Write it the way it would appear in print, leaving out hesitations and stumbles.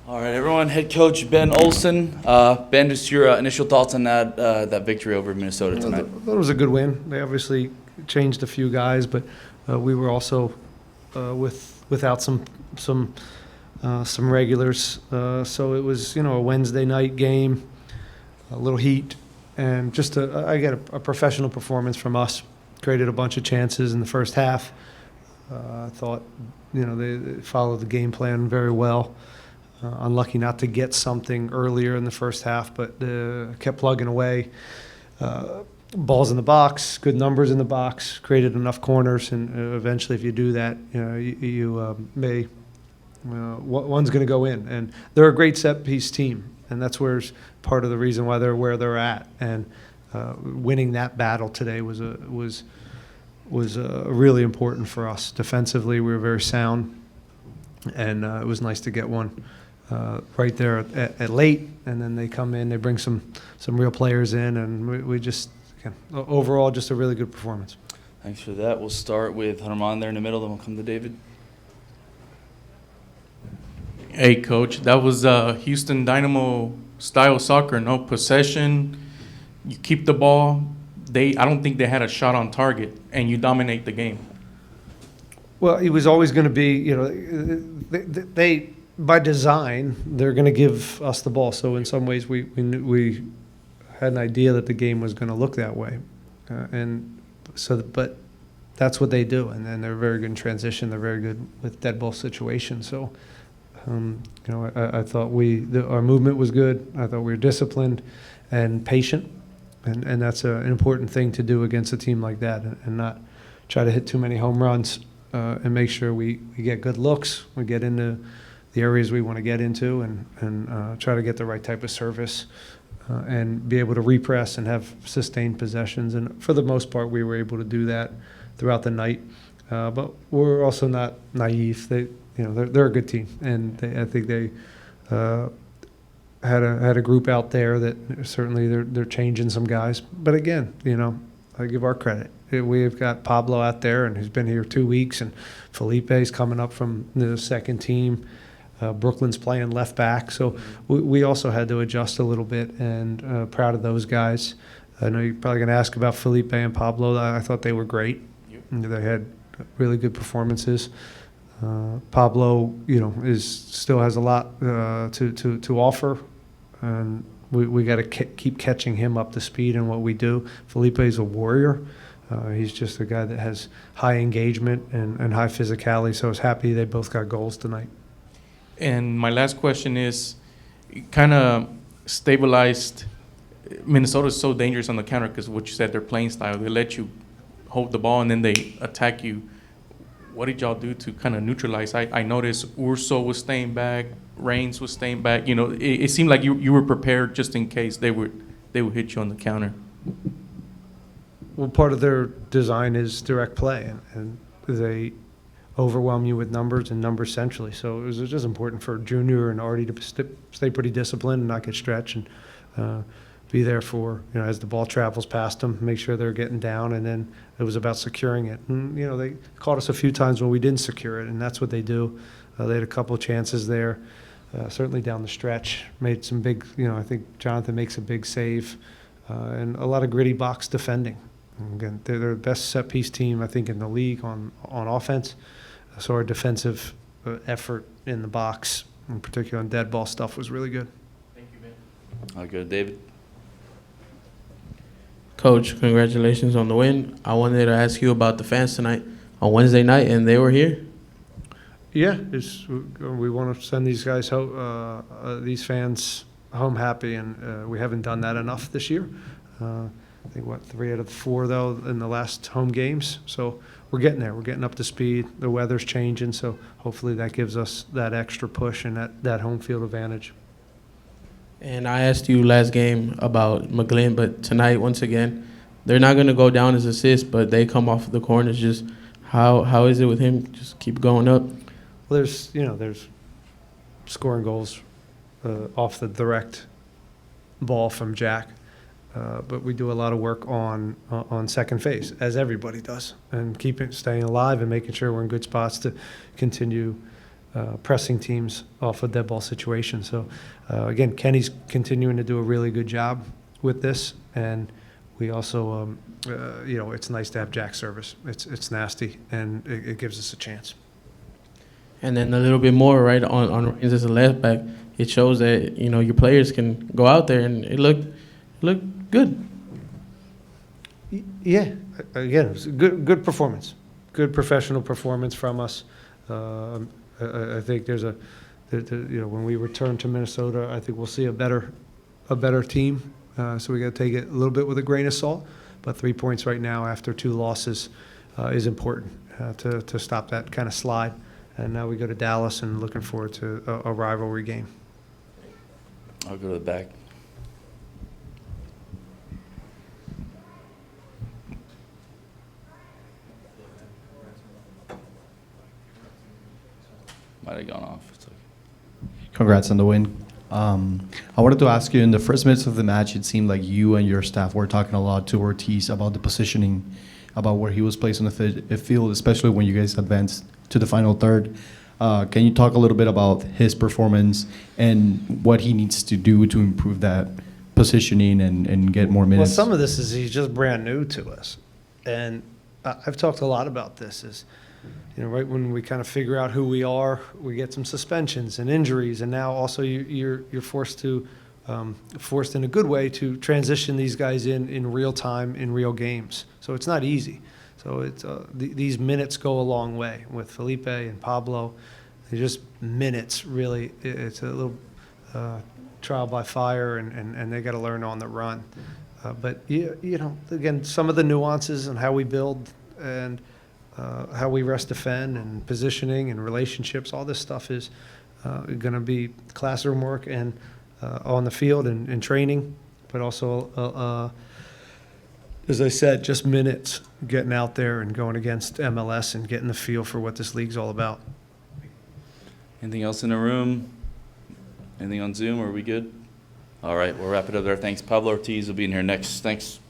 All right, everyone. Head coach Ben Olsen. Ben, just your initial thoughts on that victory over Minnesota Well, tonight. that was a good win. They obviously changed a few guys, but we were also without some regulars. So it was a Wednesday night game, a little heat, and just I get a professional performance from us. Created a bunch of chances in the first half. I thought they followed the game plan very well. Unlucky not to get something earlier in the first half, but kept plugging away. Balls in the box, good numbers in the box, created enough corners, and eventually, if you do that, you may one's going to go in. And they're a great set piece team, and that's where's part of the reason why they're where they're at. And winning that battle today was really important for us. Defensively, we were very sound, and it was nice to get one right there at late, and then they come in, they bring some real players in, and we just overall just a really good performance. Thanks for that. We'll start with Herman there in the middle, then we'll come to David. Hey, Coach, that was Houston Dynamo style soccer. No possession, you keep the ball. I don't think they had a shot on target, and you dominate the game. Well, it was always going to be, they by design, they're going to give us the ball. So in some ways, we had an idea that the game was going to look that way, but that's what they do, and then they're very good in transition. They're very good with dead ball situations. So, I thought our movement was good. I thought we were disciplined and patient, and that's an important thing to do against a team like that, and not try to hit too many home runs. And make sure we get good looks, we get into the areas we want to get into, and try to get the right type of service, and be able to repress and have sustained possessions. And for the most part, we were able to do that throughout the night. But we're also not naive. They're a good team, and I think they had a group out there that certainly they're changing some guys. But again, I give our credit. We've got Pablo out there, and who's been here 2 weeks, and Felipe's coming up from the second team. Brooklyn's playing left back, so we also had to adjust a little bit, and proud of those guys. I know you're probably going to ask about Felipe and Pablo. I thought they were great. They had really good performances. Pablo, still has a lot to offer, and we got to keep catching him up to speed in what we do. Felipe is a warrior. He's just a guy that has high engagement and high physicality, so I was happy they both got goals tonight. And my last question is, kind of stabilized. Minnesota's so dangerous on the counter because what you said, their playing style. They let you hold the ball and then they attack you. What did y'all do to kind of neutralize? I noticed Urso was staying back, Reigns was staying back. It seemed like you were prepared just in case they would hit you on the counter. Well, part of their design is direct play, and they overwhelm you with numbers and numbers centrally. So it was just important for Junior and Artie to stay pretty disciplined and not get stretched, and be there for, as the ball travels past them, make sure they're getting down, and then it was about securing it. And, they caught us a few times when we didn't secure it, and that's what they do. They had a couple of chances there, certainly down the stretch, made some big, I think Jonathan makes a big save, and a lot of gritty box defending. And again, they're the best set-piece team, I think, in the league on offense. So our defensive effort in the box, in particular on dead ball stuff, was really good. Thank you, man. All good, David. Coach, congratulations on the win. I wanted to ask you about the fans tonight on Wednesday night, and they were here. Yeah, we want to send these guys these fans home happy, and we haven't done that enough this year. I think, 3 out of 4, though, in the last home games. So we're getting there. We're getting up to speed. The weather's changing, so hopefully that gives us that extra push and that home field advantage. And I asked you last game about McGlynn, but tonight, once again, they're not going to go down as assists, but they come off the corners. Just how is it with him? Just keep going up. Well, there's scoring goals off the direct ball from Jack. But we do a lot of work on second phase, as everybody does, and staying alive and making sure we're in good spots to continue pressing teams off of dead ball situations. So, again, Kenny's continuing to do a really good job with this, and we also, it's nice to have Jack's service. It's nasty, and it gives us a chance. And then a little bit more, right, on Reigns as a left back, it shows that, your players can go out there, and it looked good. Yeah, again, it was a good performance, good professional performance from us. I think when we return to Minnesota, I think we'll see a better team. So we got to take it a little bit with a grain of salt. But 3 points right now after 2 losses is important to stop that kind of slide. And now we go to Dallas and looking forward to a rivalry game. I'll go to the back. Might have gone off. It's okay. Congrats on the win. I wanted to ask you, in the first minutes of the match, it seemed like you and your staff were talking a lot to Ortiz about the positioning, about where he was placed on the field, especially when you guys advanced to the final third. Can you talk a little bit about his performance and what he needs to do to improve that positioning and get more minutes? Well, some of this is he's just brand new to us. And I've talked a lot about this is, right when we kind of figure out who we are, we get some suspensions and injuries, and now also you're forced in a good way to transition these guys in real time in real games. So it's not easy. So it's these minutes go a long way with Felipe and Pablo. They're just minutes, really. It's a little trial by fire, and they got to learn on the run. But again, some of the nuances and how we build and how we rest defend and positioning and relationships, all this stuff is going to be classroom work and on the field and training, but also, as I said, just minutes getting out there and going against MLS and getting the feel for what this league's all about. Anything else in the room? Anything on Zoom? Are we good? All right, we'll wrap it up there. Thanks. Pablo Ortiz will be in here next. Thanks.